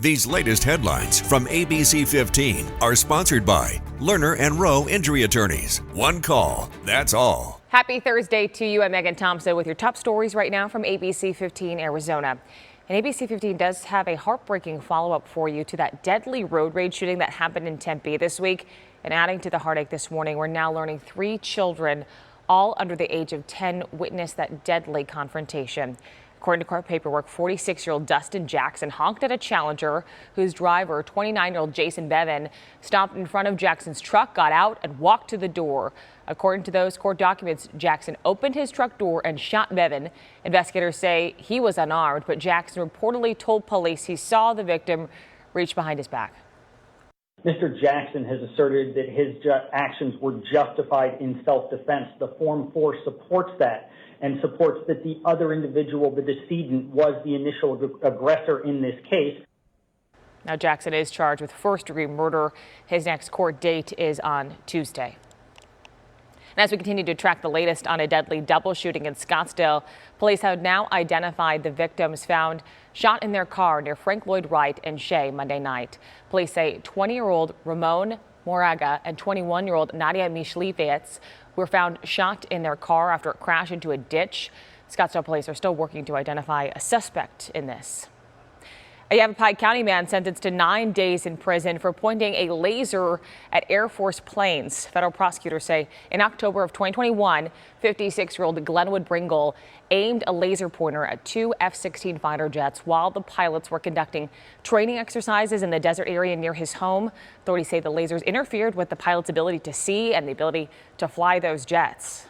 These latest headlines from ABC15 are sponsored by Lerner and Rowe Injury Attorneys. One call, that's all. Happy Thursday to you. I'm Megan Thompson with your top stories right now from ABC15 Arizona. And ABC15 does have a heartbreaking follow-up for you to that deadly road rage shooting that happened in Tempe this week. And adding to the heartache this morning, we're now learning 3 children, all under the age of 10, witnessed that deadly confrontation. According to court paperwork, 46-year-old Dustin Jackson honked at a Challenger whose driver, 29-year-old Jason Bevan, stopped in front of Jackson's truck, got out, and walked to the door. According to those court documents, Jackson opened his truck door and shot Bevan. Investigators say he was unarmed, but Jackson reportedly told police he saw the victim reach behind his back. Mr. Jackson has asserted that his actions were justified in self-defense. The Form 4 supports that and supports that the other individual, the decedent, was the initial aggressor in this case. Now, Jackson is charged with first-degree murder. His next court date is on Tuesday. And as we continue to track the latest on a deadly double shooting in Scottsdale, police have now identified the victims found shot in their car near Frank Lloyd Wright and Shea Monday night. Police say 20-year-old Ramon Moraga and 21-year-old Nadia Michlevitz were found shot in their car after it crashed into a ditch. Scottsdale police are still working to identify a suspect in this. A Yavapai County man sentenced to 9 days in prison for pointing a laser at Air Force planes. Federal prosecutors say in October of 2021, 56-year-old Glenwood Bringle aimed a laser pointer at 2 F-16 fighter jets while the pilots were conducting training exercises in the desert area near his home. Authorities say the lasers interfered with the pilot's ability to see and the ability to fly those jets.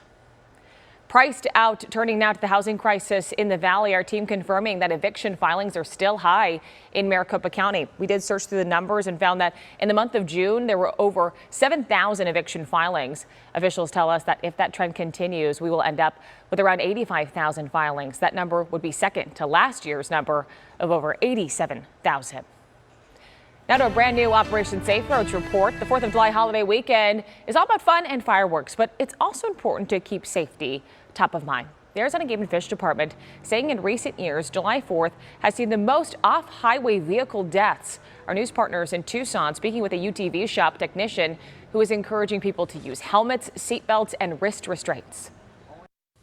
Priced out, turning now to the housing crisis in the valley. Our team confirming that eviction filings are still high in Maricopa County. We did search through the numbers and found that in the month of June, there were over 7,000 eviction filings. Officials tell us that if that trend continues, we will end up with around 85,000 filings. That number would be second to last year's number of over 87,000. Now to a brand new Operation Safe Roads report. The 4th of July holiday weekend is all about fun and fireworks, but it's also important to keep safety top of mind. The Arizona Game and Fish Department saying in recent years, July 4th has seen the most off-highway vehicle deaths. Our news partners in Tucson speaking with a UTV shop technician who is encouraging people to use helmets, seatbelts, and wrist restraints.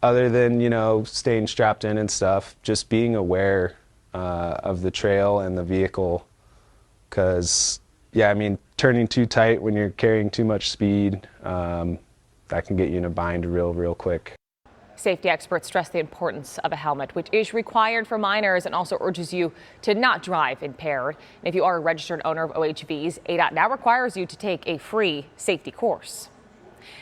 Other than, staying strapped in and stuff, just being aware of the trail and the vehicle. Because, turning too tight when you're carrying too much speed, that can get you in a bind real quick. Safety experts stress the importance of a helmet, which is required for minors and also urges you to not drive impaired. And if you are a registered owner of OHVs, ADOT now requires you to take a free safety course.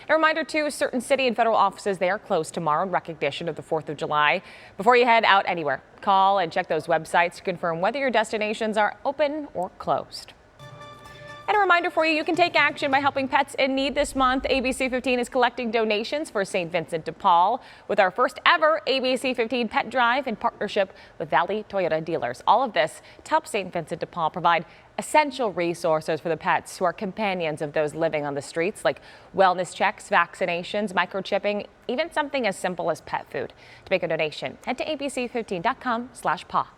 A reminder to certain city and federal offices, they are closed tomorrow in recognition of the 4th of July. Before you head out anywhere, call and check those websites to confirm whether your destinations are open or closed. And a reminder for you, you can take action by helping pets in need this month. ABC15 is collecting donations for St. Vincent de Paul with our first ever ABC15 Pet Drive in partnership with Valley Toyota dealers. All of this to help St. Vincent de Paul provide essential resources for the pets who are companions of those living on the streets, like wellness checks, vaccinations, microchipping, even something as simple as pet food. To make a donation, head to abc15.com/paw.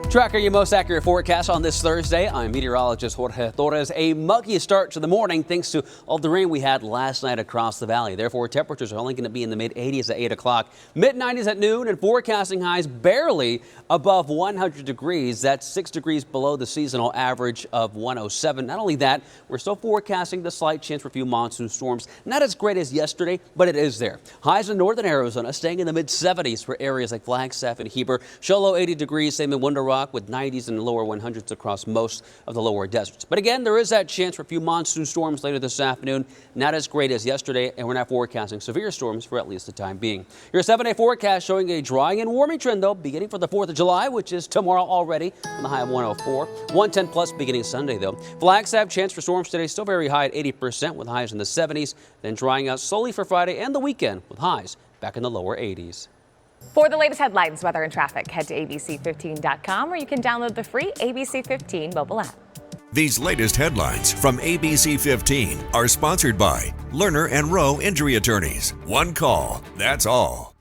Tracking your most accurate forecast on this Thursday. I'm meteorologist Jorge Torres. A muggy start to the morning thanks to all the rain we had last night across the valley. Therefore, temperatures are only going to be in the mid-80s at 8 o'clock, mid-90s at noon, and forecasting highs barely above 100 degrees. That's 6 degrees below the seasonal average of 107. Not only that, we're still forecasting the slight chance for a few monsoon storms. Not as great as yesterday, but it is there. Highs in northern Arizona staying in the mid-70s for areas like Flagstaff and Heber. Show low 80 degrees, same in Window Rock, with 90s and lower 100s across most of the lower deserts. But again, there is that chance for a few monsoon storms later this afternoon. Not as great as yesterday, and we're not forecasting severe storms for at least the time being. Your 7-day forecast showing a drying and warming trend, though, beginning for the 4th of July, which is tomorrow already, on the high of 104. 110 plus beginning Sunday, though. Flagstaff, chance for storms today, still very high at 80% with highs in the 70s. Then drying out slowly for Friday and the weekend with highs back in the lower 80s. For the latest headlines, weather, and traffic, head to abc15.com or you can download the free ABC15 mobile app. These latest headlines from ABC15 are sponsored by Lerner and Rowe Injury Attorneys. One call, that's all.